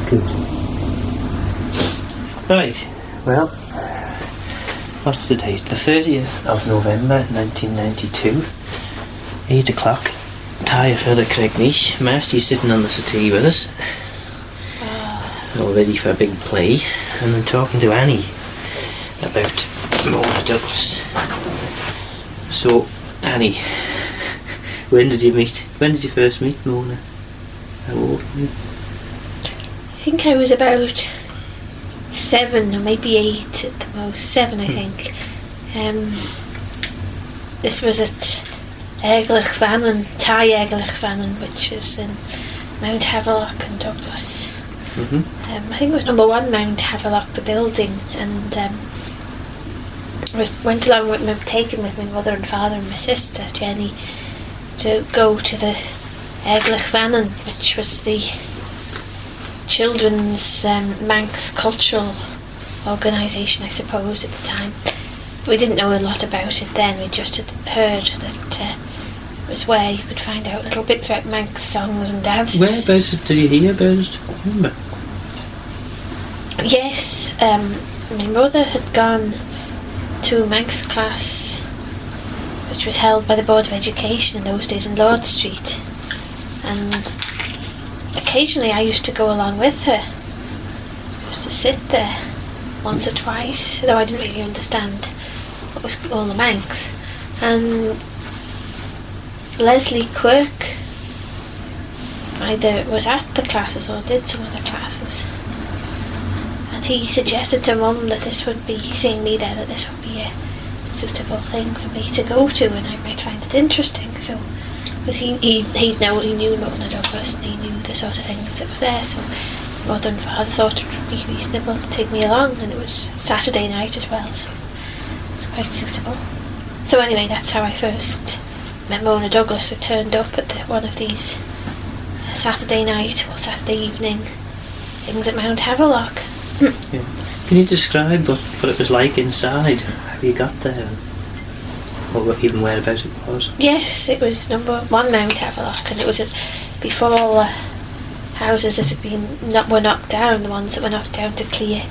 Good. Right, well, what's the date? The 30th of November 1992, 8 o'clock. Tyre Phil at Craignich. Marsty's sitting on the settee with us, all ready for a big play, and I'm talking to Annie about Mona Douglas. So, Annie, when did you first meet Mona? How old were you? I think I was about 7 or maybe 8 at the most. 7, I think. This was at Aeglagh Vannin, Aeglagh Vannin, which is in Mount Havelock in Douglas. I think it was number 1 Mount Havelock, the building, and I went along with taken with my mother and father and my sister Jenny to go to the Aeglagh Vannin, which was the children's Manx cultural organisation, I suppose, at the time. We didn't know a lot about it then. We just had heard that it was where you could find out little bits about Manx songs and dances. Whereabouts did you hear about it? Remember? Yes, my mother had gone to a Manx class which was held by the Board of Education in those days in Lord Street, and occasionally I used to go along with her. I used to sit there once or twice, though I didn't really understand what was all the Manx. And Leslie Quirk either was at the classes or did some of the classes, and he suggested to Mum that this would be, seeing me there, that this would be a suitable thing for me to go to and I might find it interesting. So, because he knew Mona Douglas and he knew the sort of things that were there, so mother and father thought it would be reasonable to take me along, and it was Saturday night as well, so it was quite suitable. So anyway, that's how I first met Mona Douglas. I turned up at one of these Saturday night or Saturday evening things at Mount Havelock. Yeah. Can you describe what it was like inside? How you got there? Or even whereabouts it was? Yes, it was number 1 Mount Havelock, and it was before all the houses that were knocked down, the ones that were knocked down to clear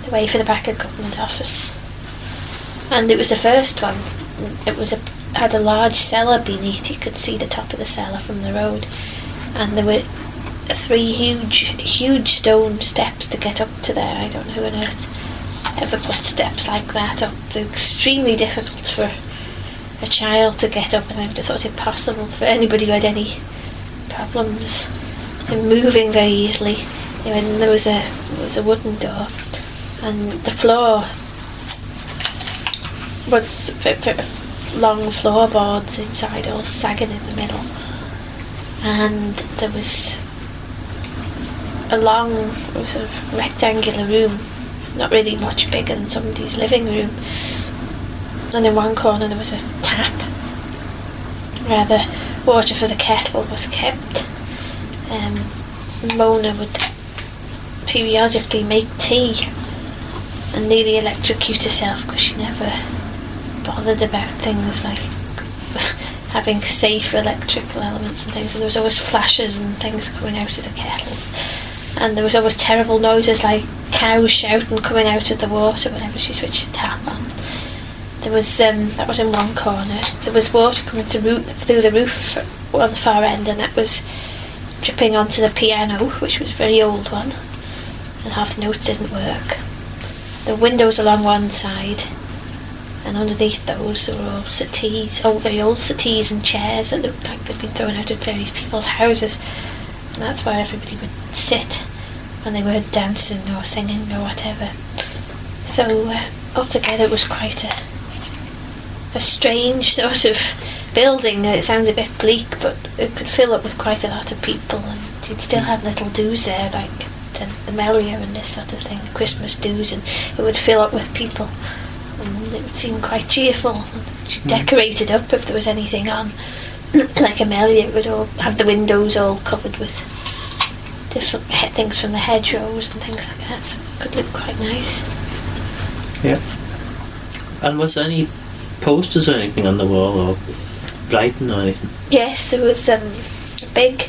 the way for the back of Government Office. And it was the first one. It had a large cellar beneath. You could see the top of the cellar from the road, and there were 3 huge stone steps to get up to there. I don't know who on earth ever put steps like that up. They're extremely difficult for a child to get up, and I would have thought it impossible for anybody who had any problems in moving very easily. And there was a wooden door, and the floor was long floorboards inside, all sagging in the middle, and there was a long sort of rectangular room, not really much bigger than somebody's living room, and in one corner there was a tap where the water for the kettle was kept. Mona would periodically make tea and nearly electrocute herself because she never bothered about things like having safe electrical elements and things, and there was always flashes and things coming out of the kettles, and there was always terrible noises like cows shouting coming out of the water whenever she switched the tap on. There was that was in one corner. There was water coming through the roof on the far end, and that was dripping onto the piano, which was a very old one, and half the notes didn't work. The windows along one side, and underneath those there were all settees, very old settees and chairs that looked like they'd been thrown out of various people's houses, and that's where everybody would sit when they weren't dancing or singing or whatever. So altogether it was quite a strange sort of building. It sounds a bit bleak, but it could fill up with quite a lot of people, and you'd still have little do's there like the Melia and this sort of thing, the Christmas do's, and it would fill up with people, and it would seem quite cheerful. You'd decorate it up if there was anything on. Like a Melia, it would all have the windows all covered with different things from the hedgerows and things like that, so it could look quite nice. Yeah. And was there any posters or anything on the wall, or writing or anything? Yes, there was a big,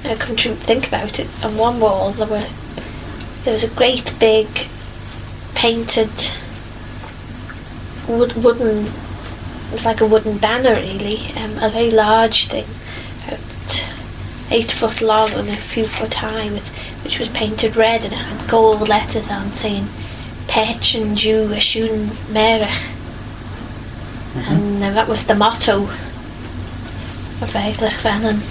I couldn't think about it, on one wall there were there was a great big painted wooden, it was like a wooden banner really, a very large thing, about 8 foot long and a few foot high, which was painted red, and it had gold letters on saying Pech and Jew Ashun Merech. And that was the motto of Aeglagh Vannin.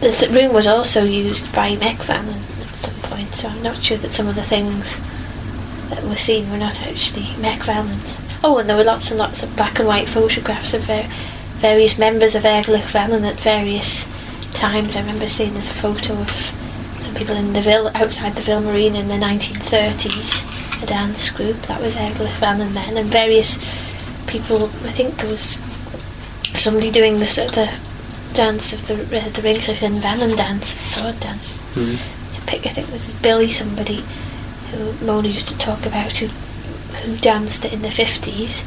This room was also used by Mech Vannin at some point, so I'm not sure that some of the things that were seen were not actually Mech Vannin's. Oh, and there were lots and lots of black and white photographs of various members of Aeglagh Vannin at various times. I remember seeing there's a photo of some people in the outside the Ville Marine in the 1930s, a dance group, that was Aeglagh Vannin then, and various people. I think there was somebody doing the dance of the Yn Vannin dance, the sword dance. It's a pic, I think this is Billy, somebody who Mona used to talk about, who danced it in the 50s,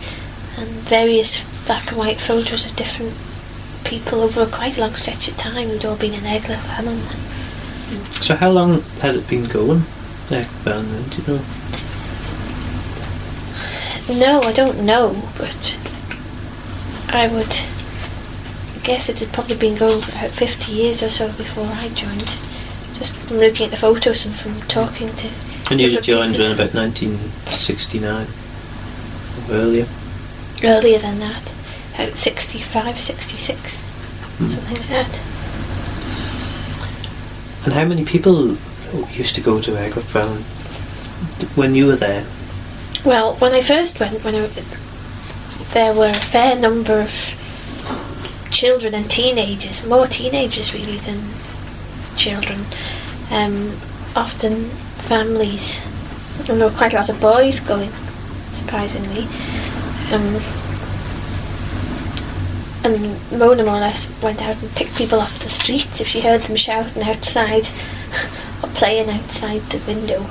and various black and white photos of different people over quite a long stretch of time who'd all been in Aeglagh Vannin. So how long had it been going, Aeglagh Vannin, do you know? No, I don't know, but I would guess it had probably been going for about 50 years or so before I joined. Just from looking at the photos and from talking to... And you joined in about 1969, or earlier? Earlier than that, about 65, 66, something like that. And how many people used to go to Aeglagh Vannin when you were there? Well, when I first went, there were a fair number of children and teenagers, more teenagers really than children. Often families, and there were quite a lot of boys going, surprisingly. And Mona more or less went out and picked people off the street if she heard them shouting outside or playing outside the window.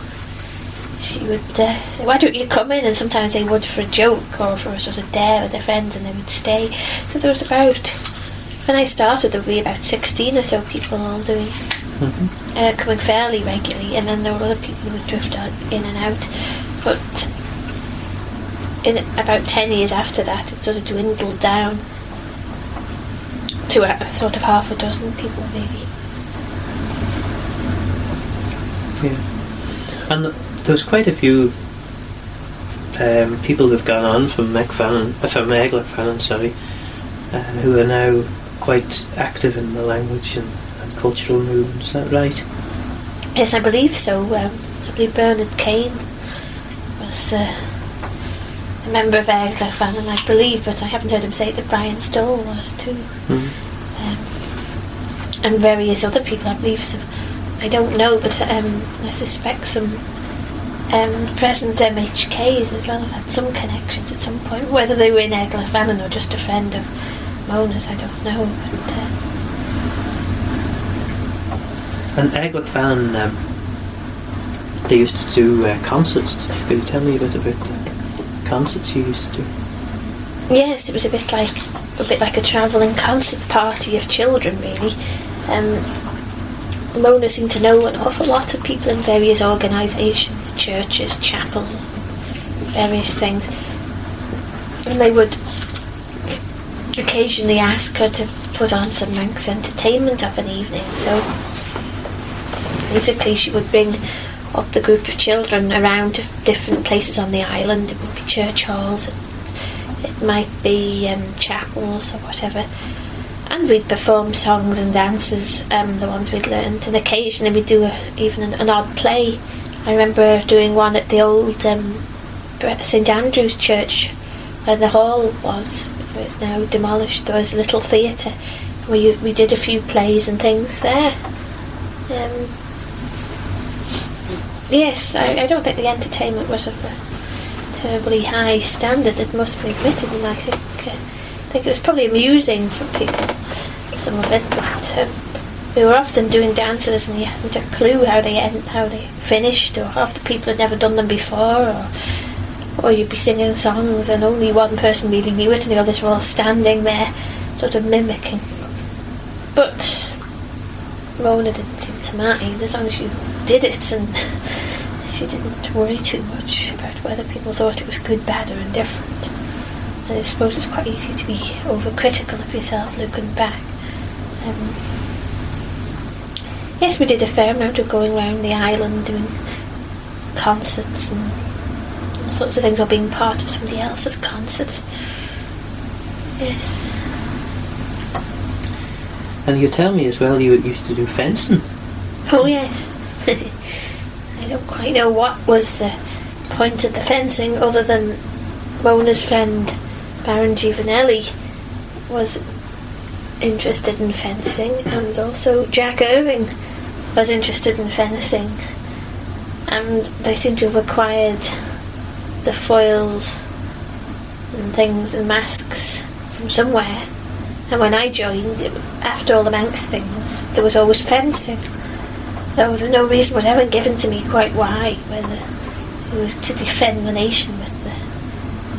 She would say, "Why don't you come in?" And sometimes they would for a joke or for a sort of dare with their friends, and they would stay. So there was about, when I started, there would be about 16 or so people all doing, coming fairly regularly, and then there were other people who would drift in and out. But in about 10 years after that, it sort of dwindled down to a sort of half a dozen people, maybe. Yeah. And there's quite a few people who've gone on from Aeglagh Vannin, who are now quite active in the language and cultural movement. Is that right? Yes, I believe so. I believe Bernard Caine was a member of Aeglagh Vannin, I believe, but I haven't heard him say that Brian Stowell was too. And various other people, I believe. So I don't know, but I suspect some present MHKs as well have had some connections at some point. Whether they were in Aeglagh Vannin or just a friend of Mona's, I don't know. But, and Aeglagh Vannin, they used to do concerts. Could you tell me a bit about the concerts you used to do? Yes, it was a bit like a travelling concert party of children, really. Mona seemed to know an awful lot of people in various organisations, churches, chapels, various things, and they would occasionally ask her to put on some Manx entertainment of an evening. So basically she would bring up the group of children around to different places on the island. It would be church halls, it might be chapels or whatever, and we'd perform songs and dances, the ones we'd learned, and occasionally we'd do even an odd play. I remember doing one at the old St Andrew's Church where the hall was, where it's now demolished. There was a little theatre where we did a few plays and things there. Yes, I don't think the entertainment was of a terribly high standard, it must be admitted, and I think it was probably amusing for people, some of it, but we were often doing dances and you hadn't a clue how they finished, or half the people had never done them before, or you'd be singing songs and only one person really knew it and the others were all standing there sort of mimicking. But Mona didn't seem to mind, as long as you did it and she didn't worry too much about whether people thought it was good, bad or indifferent. And I suppose it's quite easy to be overcritical of yourself looking back. Yes, we did a fair amount of going around the island doing concerts and all sorts of things, or being part of somebody else's concert. Yes. And you tell me as well you used to do fencing. Oh yes. I don't quite know what was the point of the fencing, other than Mona's friend Baron Giovanelli was interested in fencing, and also Jack Irving was interested in fencing, and they seem to have acquired the foils and things and masks from somewhere. And when I joined, after all the Manx things, there was always fencing. Though no reason was ever given to me quite why, whether it was to defend the nation with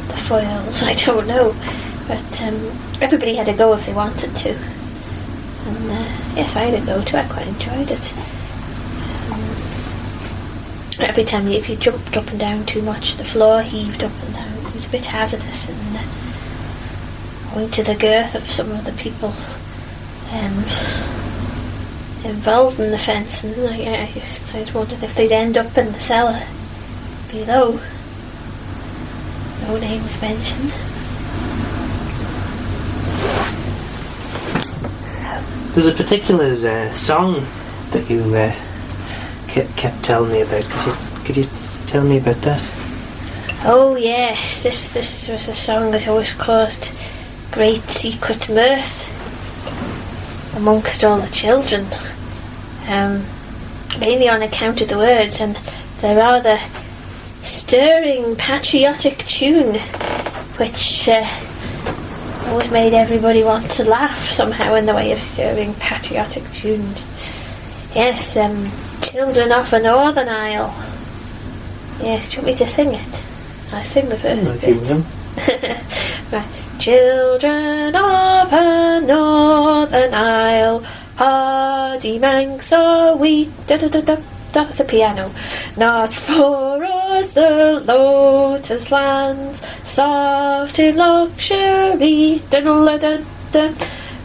the foils, I don't know. But everybody had a go if they wanted to. And yes, I had a go too, I quite enjoyed it. Every time if you jumped up and down too much, the floor heaved up and down. It was a bit hazardous, and owing to the girth of some of the people involved in the fencing, I sometimes wondered if they'd end up in the cellar below. No names mentioned. There's a particular song that you kept telling me about. Could you tell me about that? Oh yes, this was a song that always caused great secret mirth amongst all the children, mainly on account of the words and the rather stirring patriotic tune, which always made everybody want to laugh somehow in the way of stirring patriotic tunes. Yes, Children of the Northern Isle. Yes, do you want me to sing it? I'll sing the first bit. Right. Children of the Northern Isle, hardy Manx are we. That's the piano. Not for us the lotus lands, soft in luxury.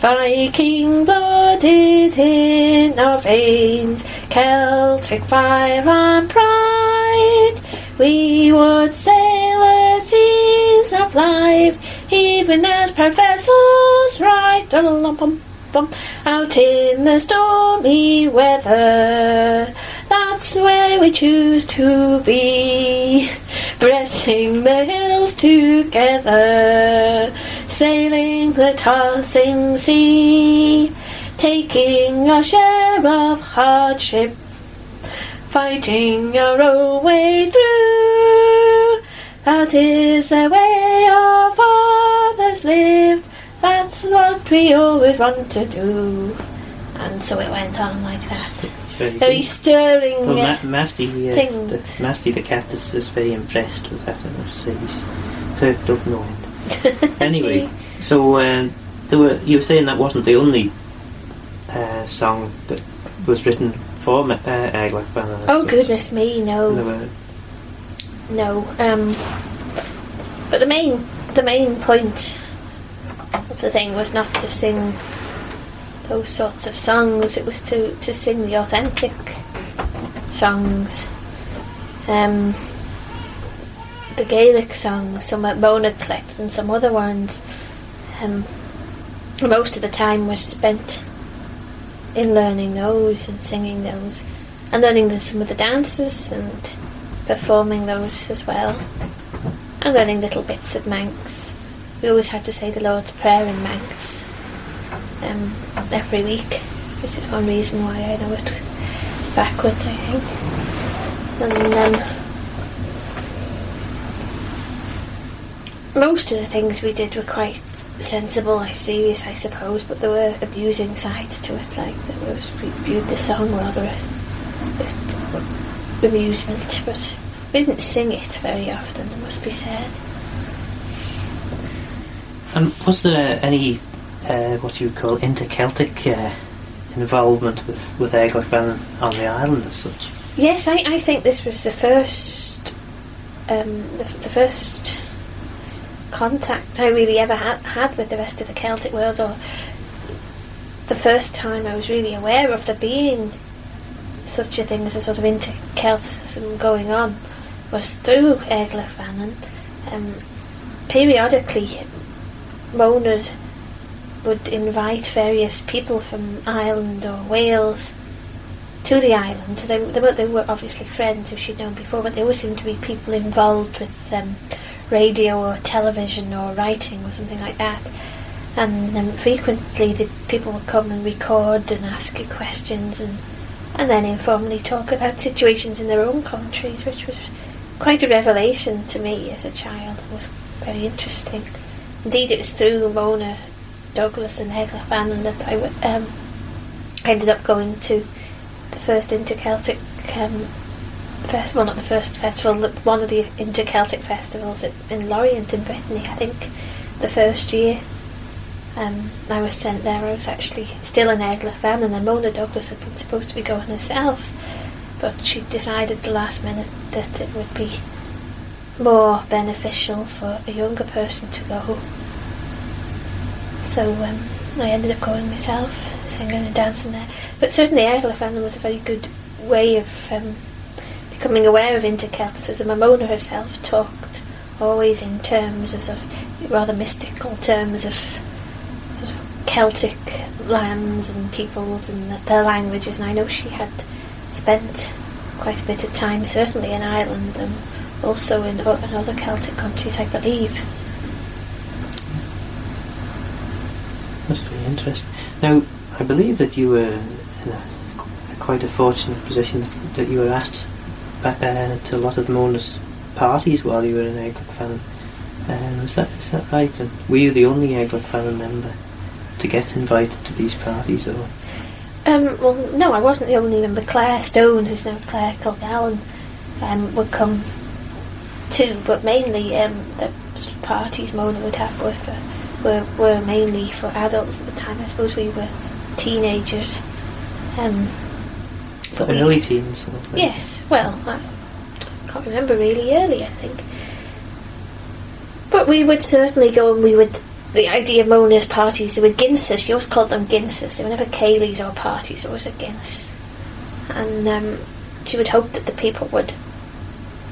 Viking blood is in our veins, Celtic fire and pride. We would sail the seas of life, even as proud vessels ride out in the stormy weather. That's where we choose to be, breasting the hills together, sailing the tossing sea, taking our share of hardship, fighting our own way through. That is the way our fathers lived, that's what we always want to do. And so it went on like that. Very stirring Masty, thing. Masty the cat is very impressed with that, and he's perked up no end. Anyway, so you were saying that wasn't the only song that was written for Aeglagh Vannin. Oh goodness me, no. No. But the main point of the thing was not to sing those sorts of songs. It was to sing the authentic songs. The Gaelic songs, some at Mona Collect and some other ones. Most of the time was spent in learning those and singing those, and learning some of the dances and performing those as well, and learning little bits of Manx. We always had to say the Lord's Prayer in Manx every week, which is one reason why I know it backwards, I think. And most of the things we did were quite sensible, serious, I suppose, but there were amusing sides to it, like we viewed the song rather with amusement, but we didn't sing it very often, it must be said. And was there any what you would call inter-Celtic involvement with Aeglagh Vannin on the island as such. Yes, I think this was the first the first contact I really ever had with the rest of the Celtic world, or the first time I was really aware of there being such a thing as a sort of inter-Celticism going on was through Aeglagh Vannin. Periodically, Mona would invite various people from Ireland or Wales to the island. They were obviously friends who she'd known before, but there always seemed to be people involved with radio or television or writing or something like that. And frequently the people would come and record and ask you questions and then informally talk about situations in their own countries, which was quite a revelation to me as a child. It was very interesting. Indeed, it was through Mona Douglas and Aeglagh Vannin that I ended up going to the first inter-Celtic festival, not the first festival, one of the inter-Celtic festivals in Lorient in Brittany, I think, the first year. I was sent there. I was actually still in Aeglagh Vannin, and Mona Douglas had been supposed to be going herself, but she decided at the last minute that it would be more beneficial for a younger person to go. So I ended up going myself, singing and dancing there. But certainly Aeglagh Vannin was a very good way of becoming aware of inter-Celticism. And Mona herself talked always in terms of, sort of rather mystical terms of sort of Celtic lands and peoples and their languages. And I know she had spent quite a bit of time, certainly in Ireland and also in other Celtic countries, I believe. That's very interesting. Now, I believe that you were in quite a fortunate position, that you were asked to a lot of Mona's parties while you were in Aeglagh Vannin. Is that right? And were you the only Aeglagh Vannin member to get invited to these parties, or? Well, no, I wasn't the only member. Claire Stone, who's now Claire Kilgallen, would come too, but mainly the sort of parties Mona would have were mainly for adults at the time. I suppose we were teenagers. Early teens? Yes, well, I can't remember, really early, I think. But we would certainly go, and the idea of Mona's parties, they were Guinses. She always called them Guinses. They were never Ceilis or parties, it was a Guinness. And she would hope that the people would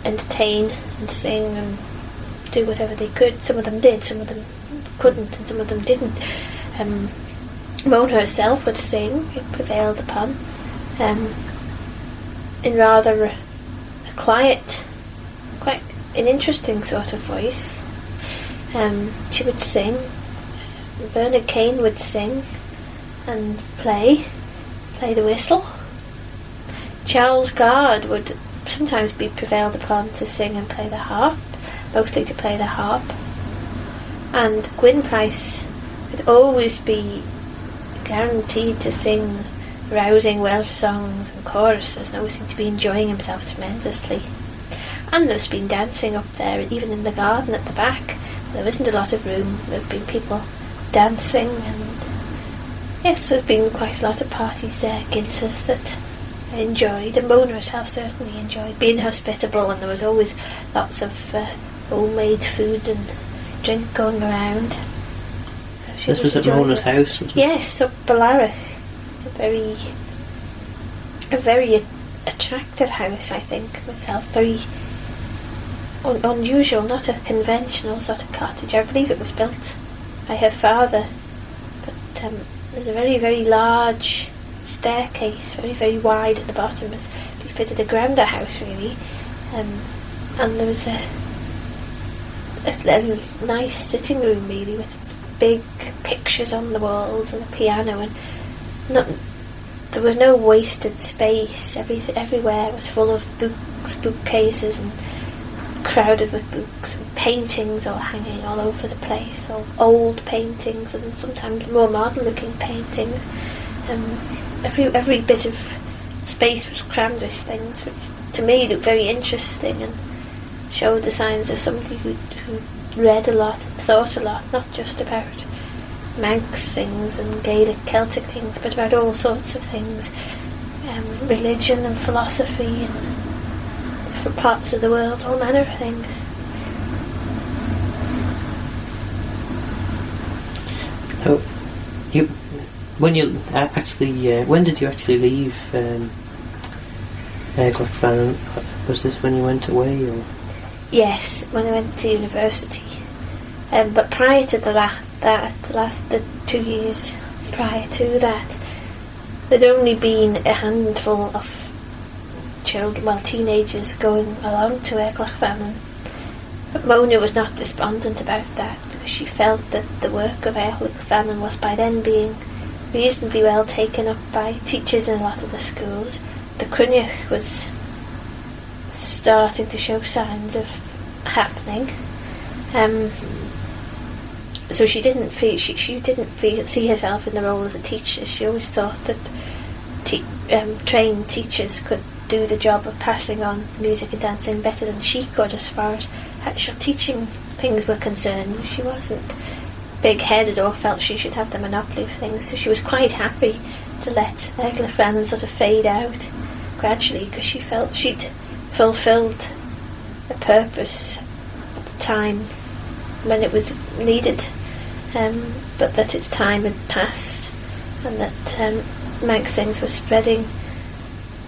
entertain and sing and do whatever they could. Some of them did, some of them couldn't, and some of them didn't. Mona herself would sing, it prevailed upon, in rather a quiet, quite an interesting sort of voice. She would sing. Bernard Caine would sing and play the whistle. Charles Gard would sometimes be prevailed upon to sing and play the harp, mostly to play the harp. And Gwyn Price would always be guaranteed to sing rousing Welsh songs and choruses, and always seemed to be enjoying himself tremendously. And there's been dancing up there, even in the garden at the back. There isn't a lot of room. There have been people dancing, and yes, there's been quite a lot of parties there, Guinses, that I enjoyed, and Mona herself certainly enjoyed being hospitable, and there was always lots of homemade food and drink going around. So this was at Mona's house, wasn't it? Yes, up Ballaragh. A very attractive house, I think, myself. Very unusual, not a conventional sort of cottage. I believe it was built by her father, but there's a very, very large staircase, very, very wide at the bottom, as if you fitted a grounder house, really. And there was a nice sitting room, really, with big pictures on the walls and a piano, and there was no wasted space. Everywhere was full of books, bookcases, and crowded with books, and paintings all hanging all over the place, all old paintings and sometimes more modern looking paintings. Every bit of space was crammed with things which to me looked very interesting and showed the signs of somebody who read a lot and thought a lot, not just about Manx things and Gaelic Celtic things, but about all sorts of things, religion and philosophy and different parts of the world, all manner of things. So, when did you actually leave Aeglagh Vannin? Was this when you went away, or? Yes, when I went to university. But prior to the 2 years prior to that, there'd only been a handful of teenagers going along to Aeglagh Vannin. But Mona was not despondent about that, because she felt that the work of Aeglagh Vannin was by then being reasonably well taken up by teachers in a lot of the schools. The Chruinnaght was starting to show signs of happening. So she didn't see herself in the role as a teacher. She always thought that trained teachers could do the job of passing on music and dancing better than she could as far as actual teaching things were concerned. She wasn't big-headed or felt she should have the monopoly of things, so she was quite happy to let Aeglagh Vannin sort of fade out gradually, because she felt she'd fulfilled a purpose at the time when it was needed, but that its time had passed, and that Manx things were spreading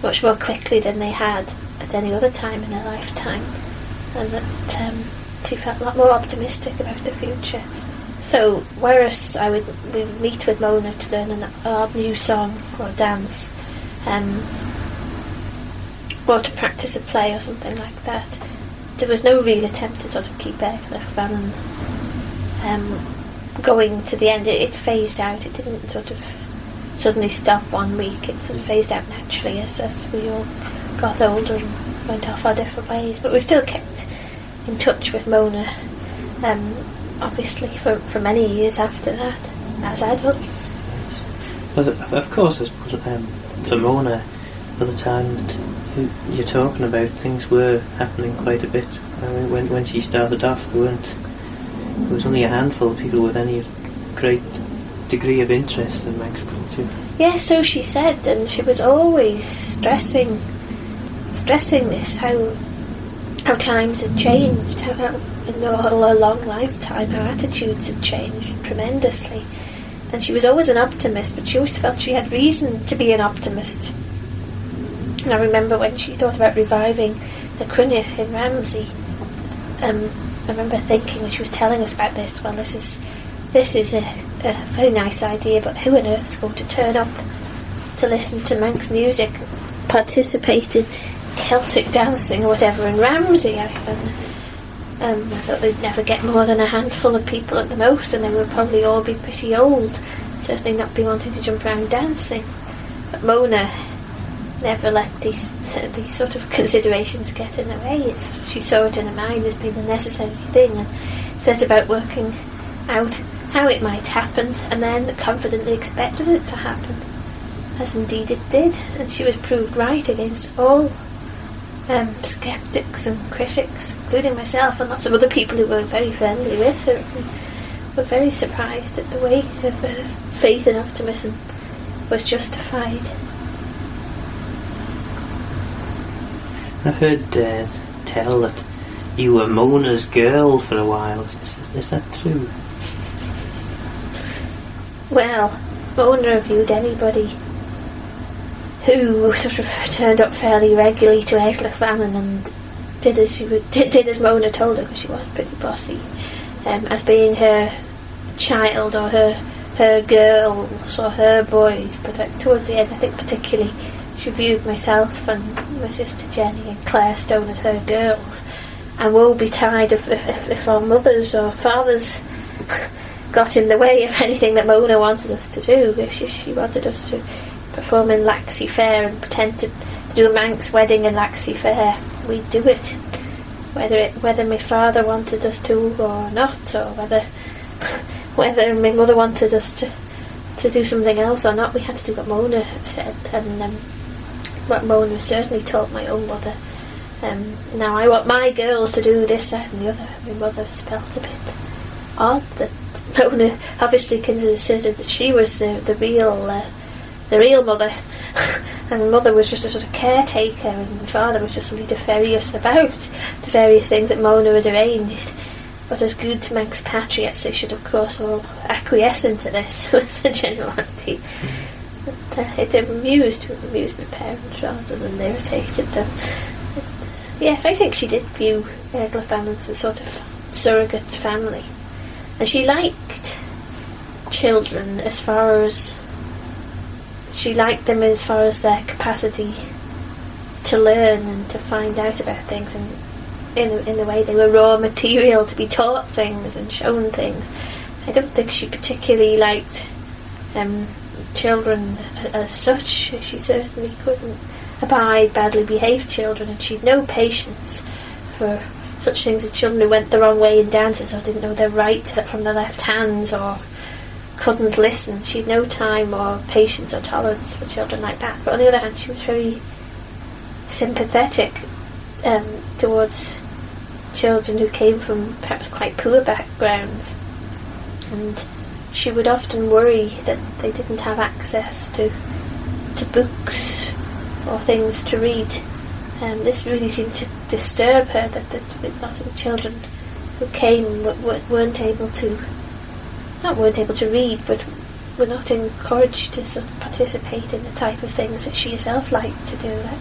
much more quickly than they had at any other time in her lifetime, and that she felt a lot more optimistic about the future. So whereas we would meet with Mona to learn an odd new song or dance, or to practice a play or something like that, there was no real attempt to sort of keep Aeglagh Vannin going to the end. It phased out. It didn't sort of suddenly stop 1 week. It sort of phased out naturally as we all got older and went off our different ways. But we still kept in touch with Mona, obviously for many years after that, as adults. Well, of course, I suppose, for Mona, by the time that you're talking about, things were happening quite a bit. I mean, when she started off, there was only a handful of people with any great degree of interest in Manx culture. Yes, so she said, and she was always stressing this, how times had changed, how in all her long lifetime her attitudes had changed tremendously. And she was always an optimist, but she always felt she had reason to be an optimist. And I remember when she thought about reviving the Chruinnaght in Ramsey, I remember thinking when she was telling us about this, well, this is a very nice idea, but who on earth is going to turn up to listen to Manx music, participate in Celtic dancing or whatever in Ramsey? I thought they'd never get more than a handful of people at the most, and they would probably all be pretty old, certainly not be wanting to jump around dancing. But Mona never let these sort of considerations get in the way. She saw it in her mind as being a necessary thing, and set about working out how it might happen, and then confidently expected it to happen, as indeed it did. And she was proved right against all sceptics and critics, including myself and lots of other people who were very friendly with her, and were very surprised at the way her faith and optimism was justified. I've heard tell that you were Mona's girl for a while. Is that true? Well, Mona viewed anybody who sort of turned up fairly regularly to Aeglagh Vannin and did as Mona told her, because she was pretty bossy, as being her child or her girls or her boys. But towards the end, I think particularly, she viewed myself and my sister Jenny and Claire Stone as her girls, and woe betide if our mothers or fathers got in the way of anything that Mona wanted us to do. If she wanted us to perform in Laxey Fair and pretend to do a Manx wedding in Laxey Fair, we'd do it, whether my father wanted us to or not, or whether my mother wanted us to do something else or not. We had to do what Mona said, and what Mona certainly taught my own mother. Now I want my girls to do this, that and the other. My mother felt a bit odd that Mona obviously considered that she was the real mother, and Mother was just a sort of caretaker, and Father was just really nefarious about the various things that Mona had arranged. But as good Manx patriots, they should of course all acquiesce into this, was the generality. But it amused my parents rather than irritated them. Yes, I think she did view Aeglagh Vannin as a sort of surrogate family. And she liked children as far as their capacity to learn and to find out about things, and in a way they were raw material to be taught things and shown things. I don't think she particularly liked children as such. She certainly couldn't abide badly behaved children, and she'd no patience for such things as children who went the wrong way in dances or didn't know their right from their left hands or couldn't listen. She'd no time or patience or tolerance for children like that. But on the other hand, she was very sympathetic towards children who came from perhaps quite poor backgrounds, and she would often worry that they didn't have access to books or things to read. This really seemed to disturb her, that a lot of the children who came weren't able to read, but were not encouraged to sort of participate in the type of things that she herself liked to do, like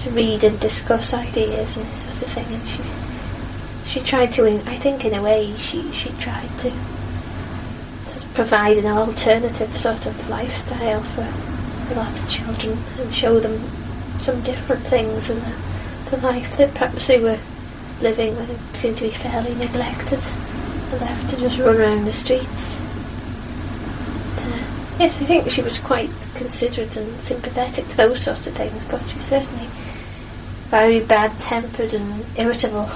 to read and discuss ideas and this sort of thing. And she tried to, I think in a way, she tried to sort of provide an alternative sort of lifestyle for a lot of children and show them some different things in the life that perhaps they were living, where they seemed to be fairly neglected and left to just run around the streets. Yes, I think she was quite considerate and sympathetic to those sorts of things, but she's certainly very bad-tempered and irritable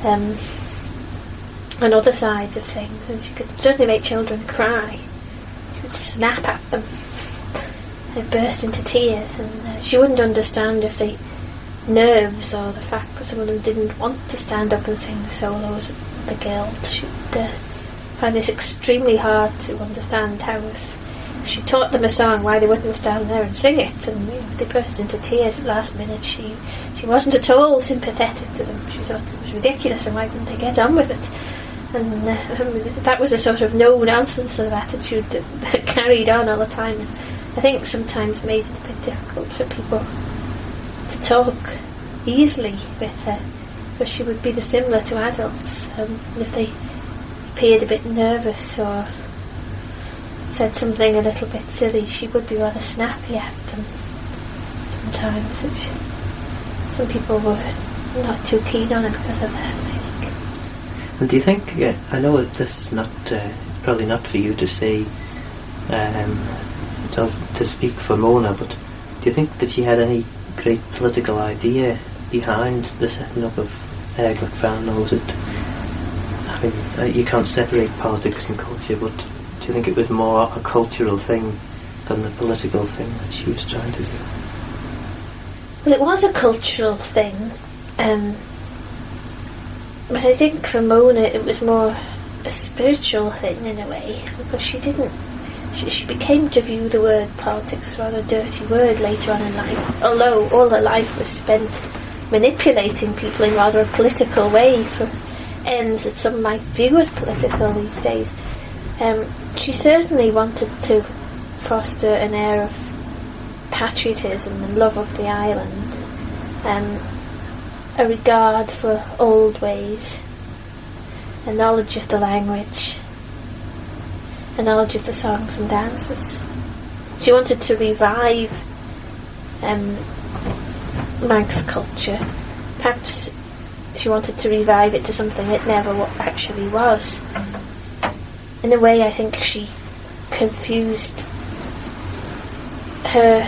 on other sides of things, and she could certainly make children cry. She would snap at them and burst into tears, and she wouldn't understand if the nerves or the fact that some of them didn't want to stand up and sing the solos at the guild. She'd find this extremely hard to understand, how if she taught them a song, why they wouldn't stand there and sing it, and if they burst into tears at the last minute, she wasn't at all sympathetic to them. She thought it was ridiculous and why didn't they get on with it. And that was a sort of no-nonsense sort of attitude that carried on all the time. And I think sometimes made it a bit difficult for people to talk easily with her, because she would be similar to adults. And if they appeared a bit nervous or said something a little bit silly, she would be rather snappy at them sometimes, which some people were not too keen on her because of that, I think. And do you think, I know this is not, probably not for you to say, to speak for Mona, but do you think that she had any great political idea behind the setting up of Aeglagh Vannin, or was it, I mean, you can't separate politics and culture, but do you think it was more a cultural thing than the political thing that she was trying to do? Well, it was a cultural thing, but I think for Mona it was more a spiritual thing in a way, because she became to view the word politics as a rather dirty word later on in life, although all her life was spent manipulating people in rather a political way for ends that some might view as political these days. She certainly wanted to foster an air of patriotism and love of the island, a regard for old ways, a knowledge of the language, a knowledge of the songs and dances. She wanted to revive Manx culture. Perhaps she wanted to revive it to something it never actually was. In a way, I think she confused her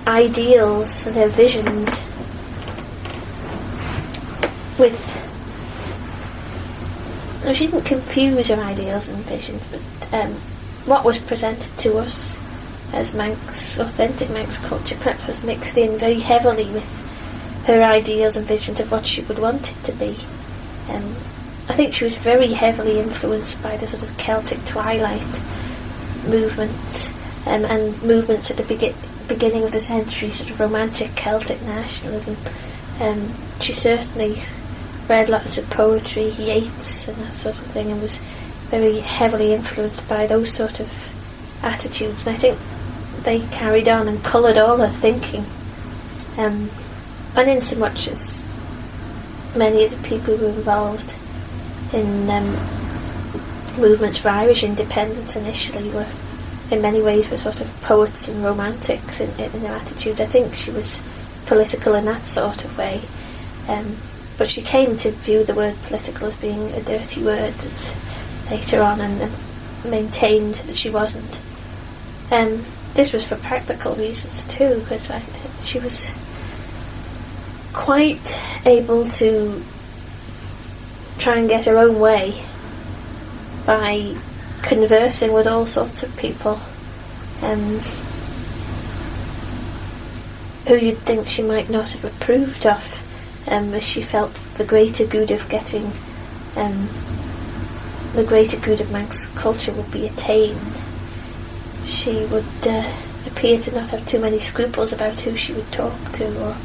ideals and her visions with... No, she didn't confuse her ideals and visions, but what was presented to us as Manx, authentic Manx culture, perhaps was mixed in very heavily with her ideals and visions of what she would want it to be. I think she was very heavily influenced by the sort of Celtic Twilight movement, and movements at the beginning of the century, sort of romantic Celtic nationalism. She certainly read lots of poetry, Yeats and that sort of thing, and was very heavily influenced by those sort of attitudes, and I think they carried on and coloured all her thinking, and in so much as many of the people who were involved in movements for Irish independence initially were in many ways were sort of poets and romantics in their attitudes. I think she was political in that sort of way, but she came to view the word political as being a dirty word as later on, and maintained that she wasn't. This was for practical reasons too, because she was quite able to try and get her own way by conversing with all sorts of people who you'd think she might not have approved of, as she felt the greater good of getting the greater good of Manx culture would be attained. She would appear to not have too many scruples about who she would talk to or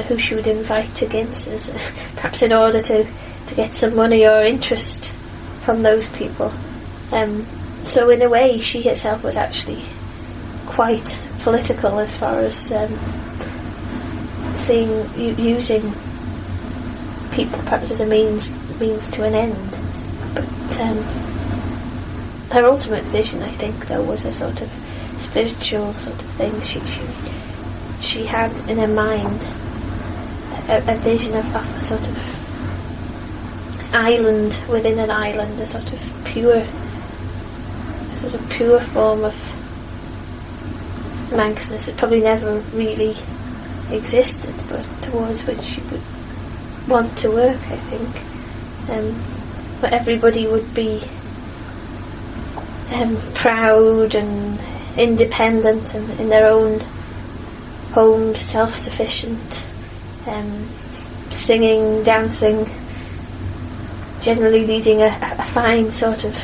who she would invite to Ginses, perhaps in order to get some money or interest from those people. So in a way she herself was actually quite political as far as using people perhaps as a means to an end. But her ultimate vision, I think, though, was a sort of spiritual sort of thing. She had in her mind a vision of a sort of island within an island, a sort of pure form of Manxness that probably never really existed, but towards which she would want to work, I think. But everybody would be proud and independent and in their own homes, self-sufficient, singing, dancing, generally leading a fine sort of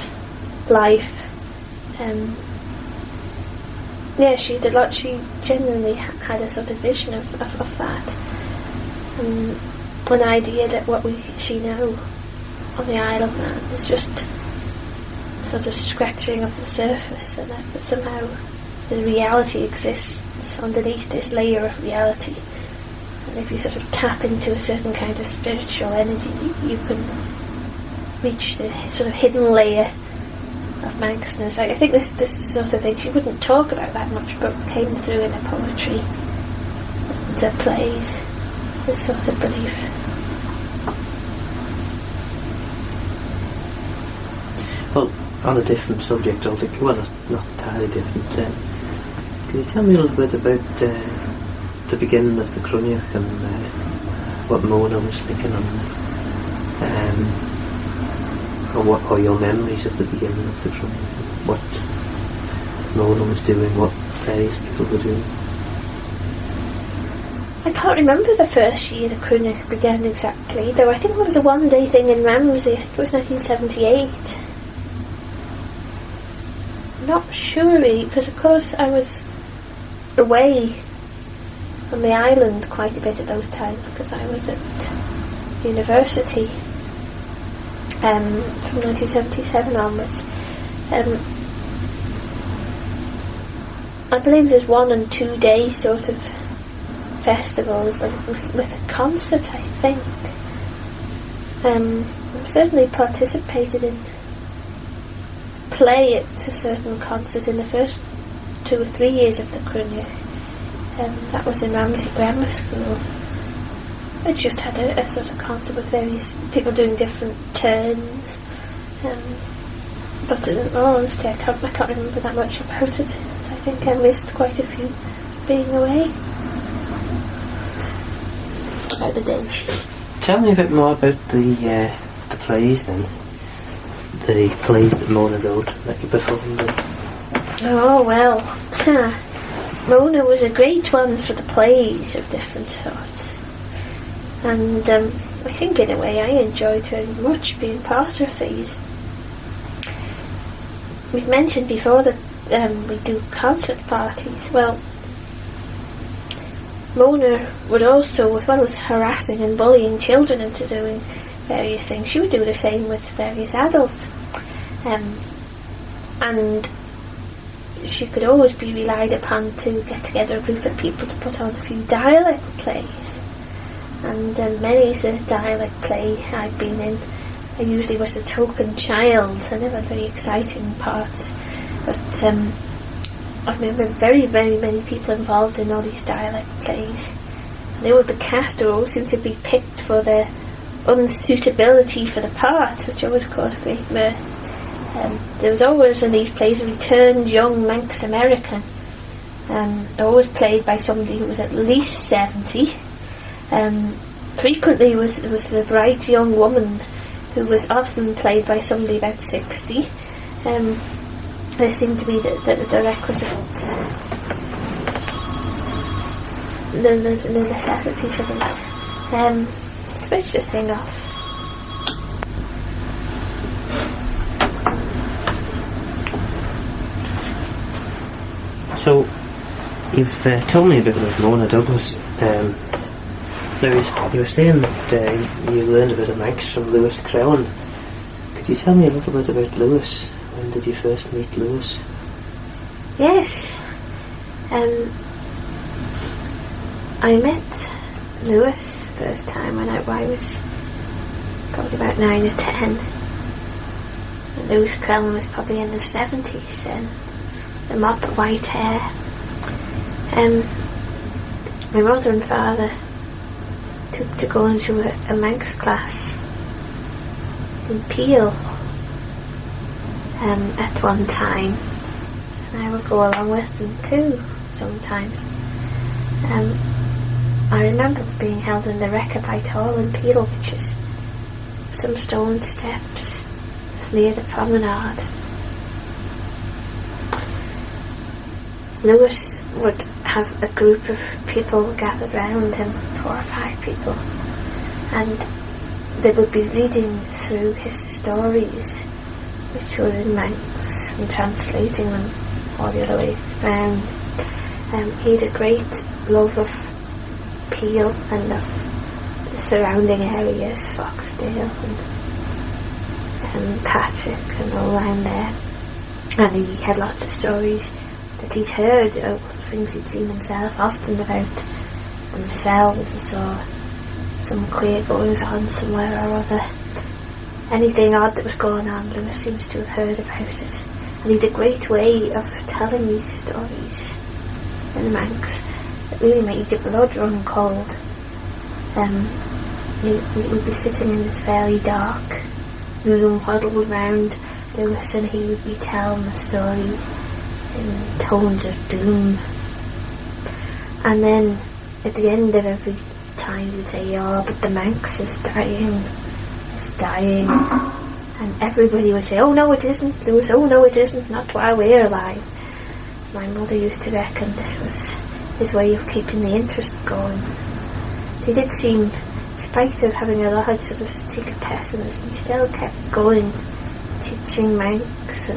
life. She did a lot. She genuinely had a sort of vision of that, an idea that what we see now on the Isle of Man is just sort of scratching of the surface, and that somehow the reality exists underneath this layer of reality, and if you sort of tap into a certain kind of spiritual energy, you can reach the sort of hidden layer of Manxness. I think this sort of thing, she wouldn't talk about that much, but came through in her poetry and her plays, this sort of belief. Well, on a different subject altogether, well, not entirely different, can you tell me a little bit about the beginning of the Chruinnaght and what Mona was thinking or your memories of the beginning of the Chruinnaght, what Mona was doing, what various people were doing? I can't remember the first year the Chruinnaght began exactly, though I think it was a one-day thing in Ramsey. I think it was 1978. Not sure really, because of course I was away from the island quite a bit at those times because I was at university from 1977 onwards. I believe there's 1 and 2 day sort of festivals with a concert, I think. I've certainly participated in play at a certain concert in the first 2 or 3 years of the Chruinnaght. That was in Ramsey Grammar School. I just had a sort of concert with various people doing different turns. But in all honesty, I can't remember that much about it. So I think I missed quite a few being away. About the days. Tell me a bit more about the plays then. The plays that Mona wrote that you performed in. Oh well, Mona was a great one for the plays of different sorts. And I think in a way I enjoyed very much being part of these. We've mentioned before that we do concert parties. Well, Mona would also, as well as harassing and bullying children into doing various things, she would do the same with various adults. And she could always be relied upon to get together a group of people to put on a few dialect plays. And many's a dialect play I've been in. I usually was the token child. I never had very exciting parts. But I remember very, very many people involved in all these dialect plays. And they were the cast who always seemed to be picked for their unsuitability for the part, which always caused great mirth. There was always in these plays a returned young Manx American, always played by somebody who was at least 70. Frequently was the bright young woman who was often played by somebody about 60. There seemed to be the requisite the necessity for them. Switch the thing off. So, you've told me a bit about Mona Douglas. Lewis, you were saying that you learned a bit of Manx from Lewis Crellin. Could you tell me a little bit about Lewis? When did you first meet Lewis? Yes. I met Lewis first time when I was probably about 9 or 10. And Lewis Crellin was probably in the 70s then. The mop white hair. My mother and father took to going to a Manx class in Peel at one time, and I would go along with them too sometimes. I remember being held in the Rechabite Hall in Peel, which is some stone steps near the promenade. Lewis would have a group of people gathered round him, 4 or 5 people, and they would be reading through his stories, which were in Manx, and translating them all the other way round. He had a great love of Peel and of the surrounding areas, Foxdale and Patrick and all around there. And he had lots of stories that he'd heard, things he'd seen himself, often about themselves, or some queer goings on somewhere or other. Anything odd that was going on, Lewis seems to have heard about it. And he had a great way of telling these stories in the Manx that really made your blood run cold. He would be sitting in this very dark room, huddled round Lewis, and he would be telling the story in tones of doom. And then at the end of every time he'd say, "Oh, but the Manx is dying, it's dying." And everybody would say, "Oh no it isn't, Lewis, oh no it isn't, not while we're alive." My mother used to reckon this was his way of keeping the interest going. He did seem, in spite of having a large sort of streak of pessimism, he still kept going, teaching Manx,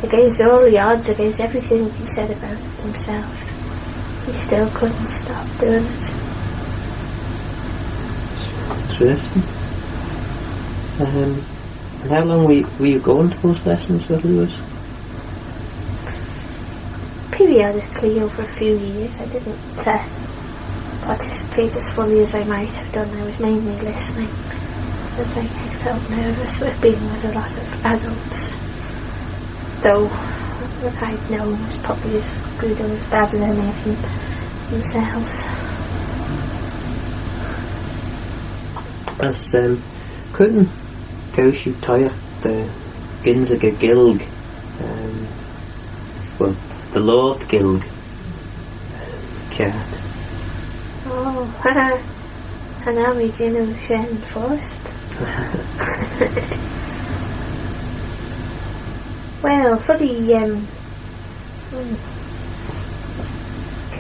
against all the odds, against everything he said about it himself. He still couldn't stop doing it. Interesting. And how long were you going to those lessons with Lewis? Periodically over a few years. I didn't participate as fully as I might have done. I was mainly listening, because I felt nervous with being with a lot of adults, though what I'd known was probably as good or as bad as any of them themselves. As couldn't Gaush Taya the Ginzaga Gilg, well, the Lord Gilg cat. Oh, and now we do know Shen first. Well, for the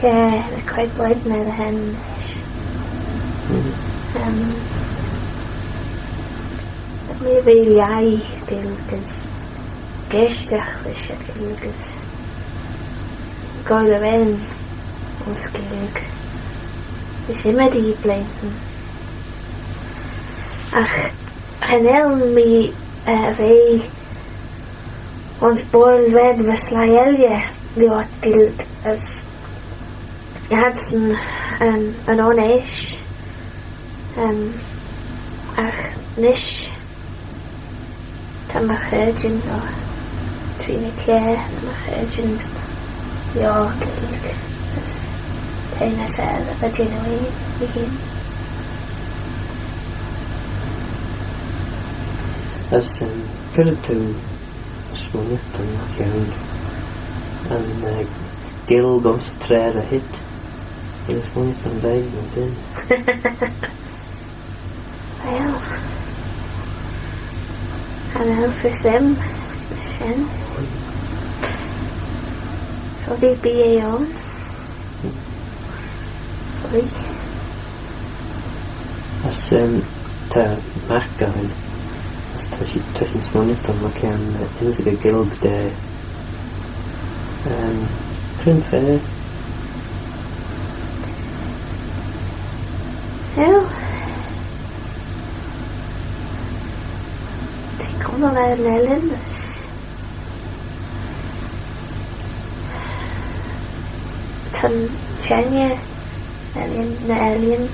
they're quite blind now, the hen. Mi really I gilgus geistach wish a gilgus go the ren os gilg is immer die blinken ach genel mi we ons boiled red was laelje die wat gilg as hadsen an onesh ach nish Tá churgin ó trína cléir na churgin leor gilg as peine sa a dynawí i hyn. As cyrraedd tú ysmwniad yn iawn yn gil gos y trer a hyd yn ysmwniad yn feid yn dyn. Wel, hanner for sim, sin. Roedd i BA on. Fwy. As ta marca hyn, as ta sy'n smwniad yn mae can unsig a gilg de Cryn Fair. Wel, ti'n gwneud ar Nelyn ys. Tan Chenya na Alien.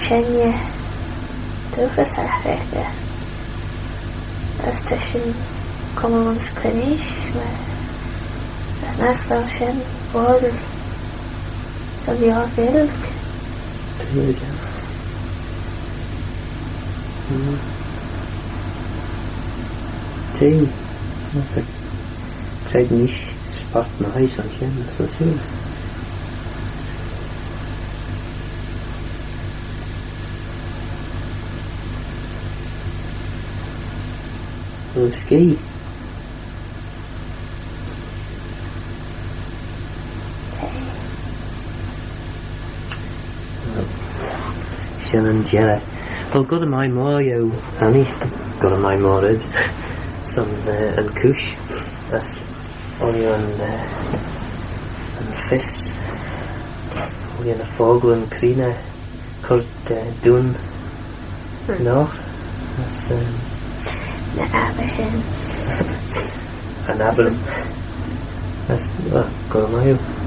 Chenya dwi'n sarfega. As ta sy'n gwneud o'n sgwynnish, as na'ch fel sy'n bod so vi har gilg. Gilg, ja. Ting. Ik krijg niet spat naar huis aan je, dat is goed. Een ski. Shannon Jella. Wel, god am I more, yo, Annie. God am I more, id. Some, and Cush. That's only on, and Fis. Only on a Fogel and Crina. Curt, Dune. North. That's, Na Abershin. and Abram. That's, well, god am I, yo.